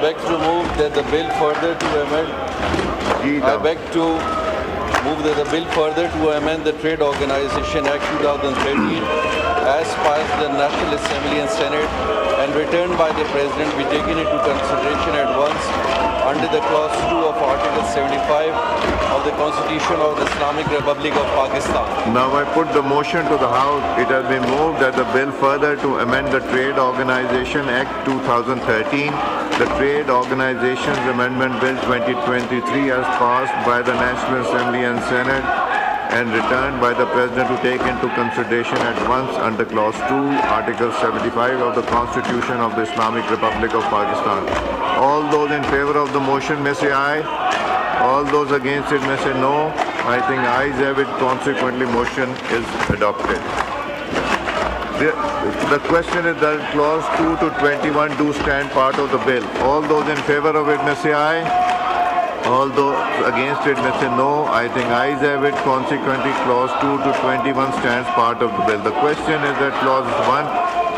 beg to move that the bill further to amend. I beg to move that the bill further to amend the Trade Organization Act 2013 as passed the National Assembly and Senate and returned by the President be taken into consideration at once under the clause 2 of Article 75 of the Constitution of the Islamic Republic of Pakistan. Now I put the motion to the House. It has been moved that the bill further to amend the Trade Organization Act 2013, the Trade Organizations Amendment Bill 2023 as passed by the National Assembly and Senate and returned by the President to take into consideration at once under Clause 2, Article 75 of the Constitution of the Islamic Republic of Pakistan. All those in favor of the motion may say aye. All those against it may say no. I think ayes have it. Consequently, motion is adopted. The question is that Clause 2 to 21 do stand part of the bill. All those in favor of it may say aye. All those against it may say no. I think ayes have it. Consequently, Clause 2 to 21 stands part of the bill. The question is that Clause 1,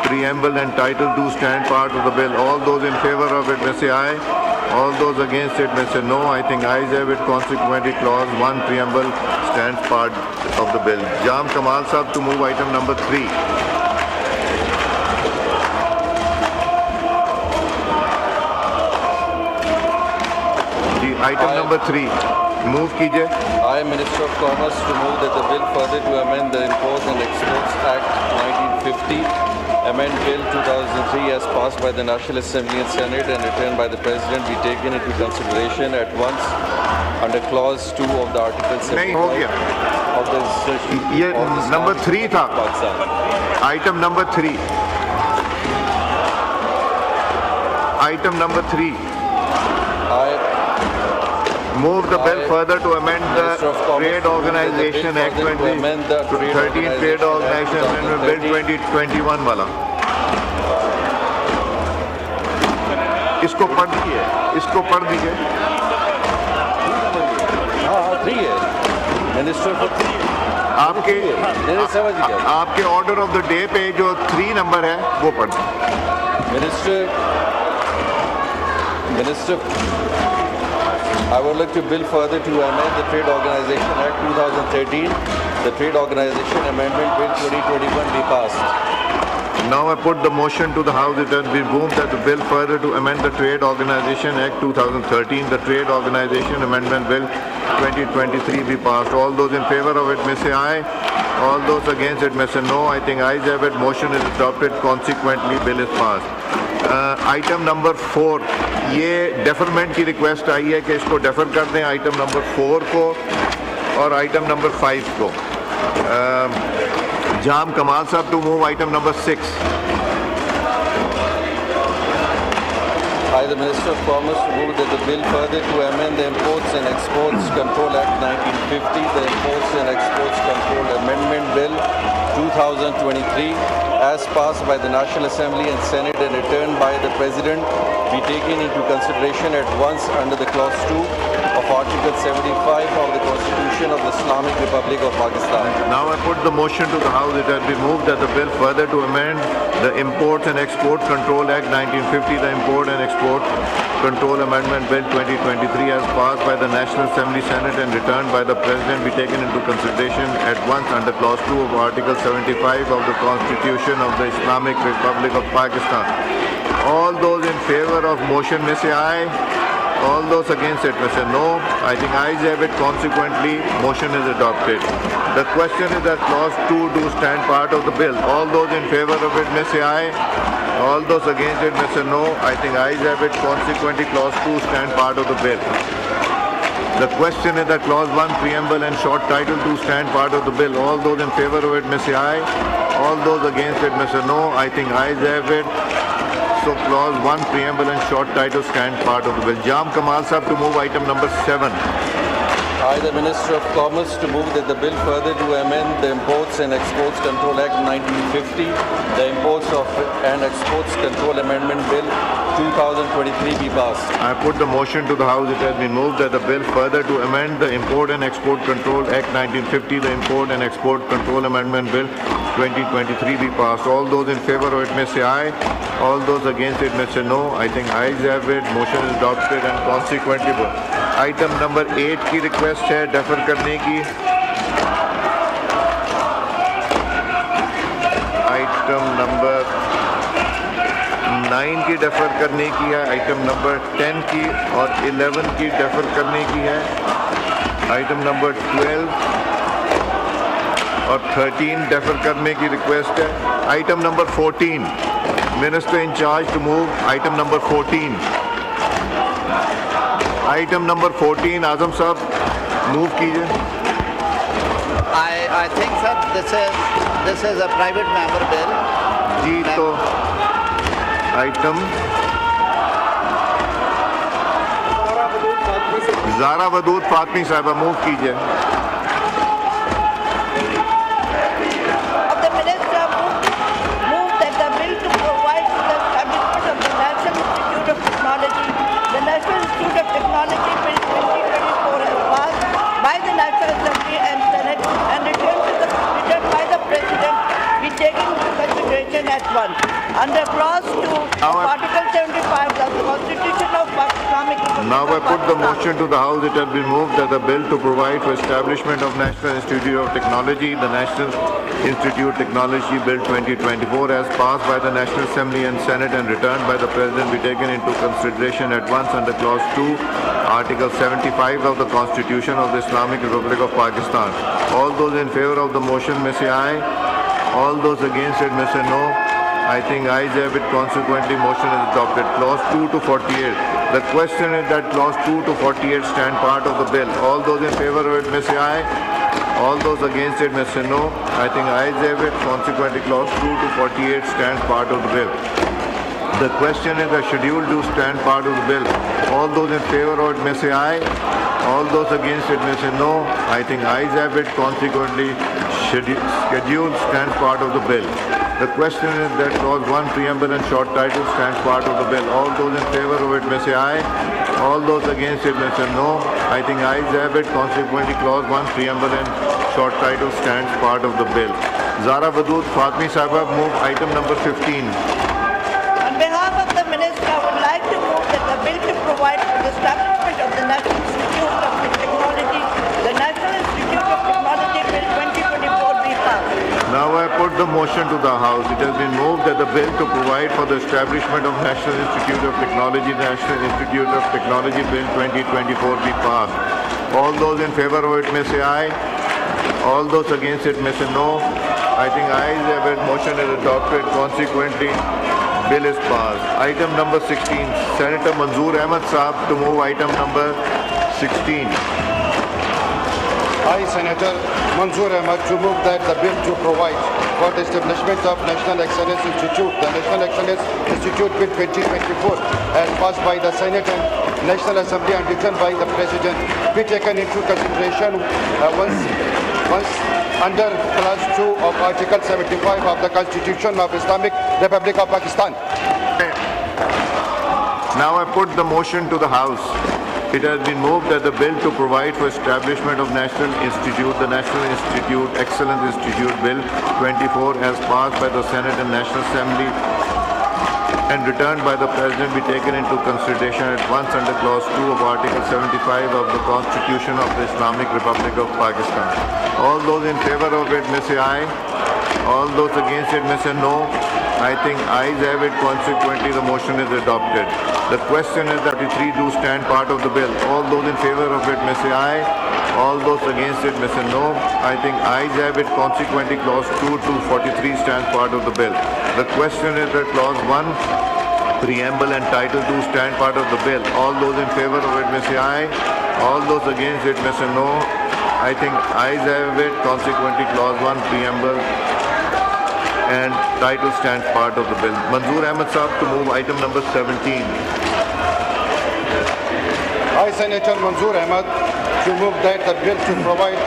Preamble and Title do stand part of the bill. All those in favor of it may say aye. All those against it may say no. I think ayes have it. Consequently, Clause 1, Preamble stands part of the bill. Jam Kamal Sahab to move item number 3. Item number 3. Move कीजिए. I, Minister of Commerce, to move that the bill further to amend the Imports and Exports Act 1950, amend Bill 2003 as passed by the National Assembly and Senate and returned by the President be taken into consideration at once under Clause 2 of the Article 75 of the ये number 3 था. Item number 3. Item number 3. Move the bill further to amend the Trade Organization Act 2013 Trade Organization Amendment Bill 2021 वाला. इसको पढ़ दीजिए. इसको पढ़ दीजिए. हाँ 3 है. Minister for 3. आपके ऑर्डर ऑफ द डे पे जो 3 नंबर है वो पढ़ दीजिए. Minister, I would like to bill further to amend the Trade Organization Act 2013, the Trade Organization Amendment Bill 2021 be passed. Now I put the motion to the House. It has been moved that the bill further to amend the Trade Organization Act 2013, the Trade Organization Amendment Bill 2023 be passed. All those in favor of it may say aye. All those against it may say no. I think ayes have it. Motion is adopted. Consequently, bill is passed. Item number 4 ये deferment की request आई है कि इसको defer कर दें item number 4 को और item number 5 को. जाम कमाल साहब to move item number 6. I, the Minister of Commerce, to move that the bill further to amend the Imports and Exports Control Act 1950, the Imports and Exports Control Amendment Bill 2023, as passed by the National Assembly and Senate and returned by the President, be taken into consideration at once under the Clause 2 of Article 75 of the Constitution of the Islamic Republic of Pakistan. Now I put the motion to the House. It has been moved that the bill further to amend the Imports and Export Control Act 1950, the Import and Export Control Amendment Bill 2023 as passed by the National Assembly, Senate and returned by the President be taken into consideration at once under Clause 2 of Article 75 of the Constitution of the Islamic Republic of Pakistan. All those in favor of motion may say aye. All those against it may say no. I think ayes have it. Consequently, motion is adopted. The question is that Clause 2 do stand part of the bill. All those in favor of it may say aye. All those against it may say no. I think ayes have it. Consequently, Clause 2 stand part of the bill. The question is that Clause 1, Preamble and Short Title do stand part of the bill. All those in favor of it may say aye. All those against it may say no. I think ayes have it. So Clause 1, Preamble and Short Title stand part of the bill. Jam Kamal Sahab to move item number 7. I, the Minister of Commerce, to move that the bill further to amend the Imports and Exports Control Act 1950, the Imports of and Exports Control Amendment Bill 2023 be passed. I put the motion to the House. It has been moved that the bill further to amend the Import and Export Control Act 1950, the Import and Export Control Amendment Bill 2023 be passed. All those in favor of it may say aye. All those against it may say no. I think ayes have it. Motion is adopted and consequently item number 8 की request है defer करने की. Item number 9 की defer करने की है. Item number 10 की और 11 की डेफर करने की है. आइटम नंबर 12 और 13 डेफर करने की रिक्वेस्ट है. Item number 14 minister in charge to move item number 14. Item number 14 Azam साहब मूव कीजिए. I think, sir, this is a private member bill. जी तो आइटम ज़ारा वदूद फातमी साहबा मूव कीजिए. Of the Minister move that the bill to provide for the establishment of the National Institute of Technology. The National Institute of Technology Bill 2024 is passed by the National Assembly and Senate and returned by the President be taken into consideration at once. Under clause 2 of Article 75 of the Constitution of Islamic Republic Now I of put the Pakistan. motion to the House. It has been moved that the bill to provide for establishment of National Institute of Technology, the National Institute of Technology Bill 2024 as passed by the National Assembly and Senate and returned by the President be taken into consideration at once under clause 2, Article 75 of the Constitution of the Islamic Republic of Pakistan. All those in favor of the motion may say aye. All those against it may say no. I think ayes have it. Consequently, motion is adopted. Clause 2 to 48. The question is that clause 2 to 48 stand part of the bill. All those in favor of it may say aye. All those against it may say no. I think ayes have it. Consequently, clause 2 to 48 stands part of the bill. The question is the schedule do stand part of the bill. All those in favor of it may say aye. All those against it may say no. I think ayes have it. Consequently, schedule stands part of the bill. The question is that clause 1 preamble and short title stands part of the bill. All those in favor of it may say aye. All those against it may say no. I think ayes have it. Consequently, clause 1 preamble and short title stands part of the bill. Zara Wadood Fatmi Sahaba move item number 15. On behalf of the Minister, I would like to move that the bill to provide for the establishment of the National Institute of Technology, the National Institute of Technology Bill 2024 be passed. Now I put the motion to the House. It has been moved that the bill to provide for the establishment of National Institute of Technology, the National Institute of Technology Bill 2024 be passed. All those in favor of it may say aye. All those against it may say no. I think ayes have it. Motion is adopted. Consequently, bill is passed. Item number 16. Senator Manzoor Ahmed Saab to move item number 16. I, Senator Manzoor Ahmed, to move that the bill to provide for the establishment of National Excellence Institute, the National Excellence Institute Bill 2024, as passed by the Senate and National Assembly and written by the President, be taken into consideration once under clause 2 of Article 75 of the Constitution of Islamic Republic of Pakistan. Now I put the motion to the House. It has been moved that the bill to provide for establishment of National Institute, the National Institute, Excellence Institute Bill 24 as passed by the Senate and National Assembly and returned by the President be taken into consideration at once under clause 2 of Article 75 of the Constitution of the Islamic Republic of Pakistan. All those in favor of it may say aye. All those against it may say no. I think ayes have it. Consequently, the motion is adopted. The question is that the 3 do stand part of the bill. All those in favor of it may say aye. All those against it may say no. I think ayes have it. Consequently, clause 2 to 43 stands part of the bill. The question is that clause 1, preamble and title do stand part of the bill. All those in favor of it may say aye. All those against it may say no. I think ayes have it. Consequently, clause 1, preamble and title stands part of the bill. Manzoor Ahmed Saab to move item number 17. I, Senator Manzoor Ahmed, to move that the bill to provide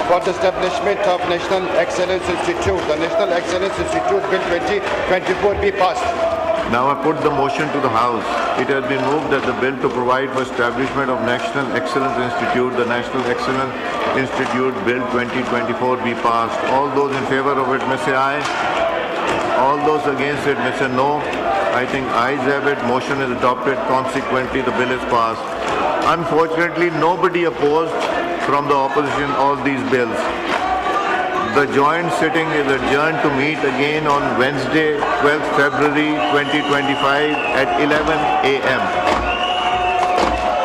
for the establishment of National Excellence Institute, the National Excellence Institute Bill 2024 be passed. Now I put the motion to the House. It has been moved that the bill to provide for establishment of National Excellence Institute, the National Excellence Institute Bill 2024 be passed. All those in favor of it may say aye. All those against it may say no. I think ayes have it. Motion is adopted. Consequently, the bill is passed. Unfortunately, nobody opposed from the opposition all these bills. The joint sitting is adjourned to meet again on Wednesday, 12th February 2025 at 11 a.m.